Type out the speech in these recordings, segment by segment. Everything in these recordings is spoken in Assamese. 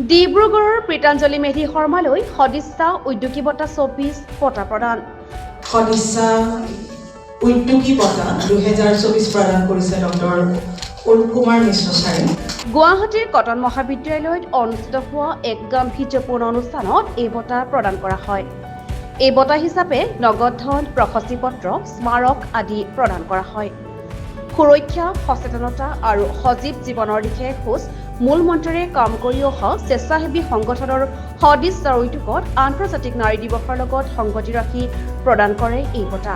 ডিব্ৰুগড়ৰ প্ৰীতাঞ্জলি মেধি শৰ্মালৈ সদিচ্ছা উদ্যোগী বঁটা 24 বঁটা প্ৰদান। সদিচ্ছা উদ্যোগী বঁটা 2024 প্ৰদান কৰিছে ডক্টৰ অৰুণ কুমাৰ মিশ্ৰ ছাৰে। গুৱাহাটীৰ কটন মহাবিদ্যালয়ত অনুষ্ঠিত হোৱা এক গাম্ভীৰ্যপূৰ্ণ অনুষ্ঠানত এই বঁটা প্ৰদান কৰা হয়। এই বঁটা হিচাপে নগদ ধন, প্ৰশস্তি পত্ৰ, স্মাৰক আদি প্ৰদান কৰা হয়। সুৰক্ষা, সচেতনতা আৰু সজীৱ জীৱনৰ দিশে খোজ মূল মন্ত্ৰেৰে কাম কৰি অহা স্বেচ্ছাসেৱী সংগঠনৰ সদিচ্ছাৰ উদ্যোগত আন্তৰ্জাতিক নাৰী দিৱসৰ লগত সংগতি ৰাখি প্ৰদান কৰে এই বঁটা।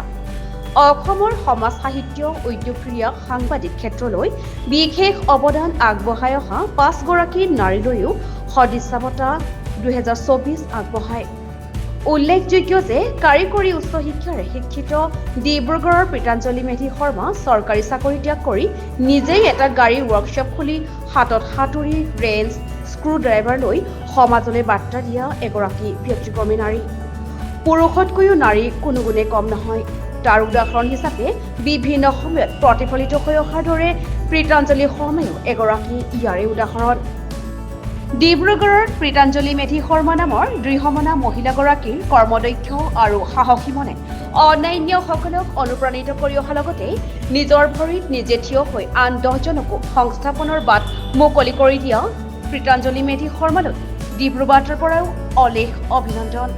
অসমৰ সমাজ সাহিত্য, উদ্যোগ, ক্ৰীড়া, সাংবাদিক ক্ষেত্ৰলৈ বিশেষ অৱদান আগবঢ়াই অহা 5 গৰাকী নাৰীলৈও সদিচ্ছা বঁটা 2024 আগবঢ়ায়। উল্লেখযোগ্য যে কাৰিকৰী উচ্চ শিক্ষাৰে শিক্ষিত ডিব্ৰুগড়ৰ প্ৰীতাঞ্জলি মেধি শৰ্মা চৰকাৰী চাকৰি ত্যাগ কৰি নিজেই এটা গাড়ীৰ ৱৰ্কশ্বপ খুলি হাতত হাতুৰী, ৰেঞ্চ, স্ক্ৰু ড্ৰাইভাৰ লৈ সমাজলৈ বাৰ্তা দিয়া এগৰাকী ব্যতিক্ৰমী নাৰী। পুৰুষতকৈও নাৰী কোনো গুণে কম নহয়। তাৰ উদাহৰণ হিচাপে বিভিন্ন সময়ত প্ৰতিফলিত হৈ অহাৰ দৰে প্ৰীতাঞ্জলি শৰ্মায়ো এগৰাকী ইয়াৰে উদাহৰণ। ডিব্ৰুগড়ৰ প্ৰীতাঞ্জলি মেধি শৰ্মা নামৰ দৃঢ়মনা মহিলাগৰাকীৰ কৰ্মদক্ষ আৰু সাহসী মনে অন্যান্যসকলক অনুপ্ৰাণিত কৰি অহাৰ লগতে নিজৰ ভৰিত নিজে থিয় হৈ আন 10জনকো সংস্থাপনৰ বাট মুকলি কৰি দিয়া প্ৰীতাঞ্জলি মেধি শৰ্মালৈ ডিব্ৰুগড়ৰ পৰাও অলেখ অভিনন্দন।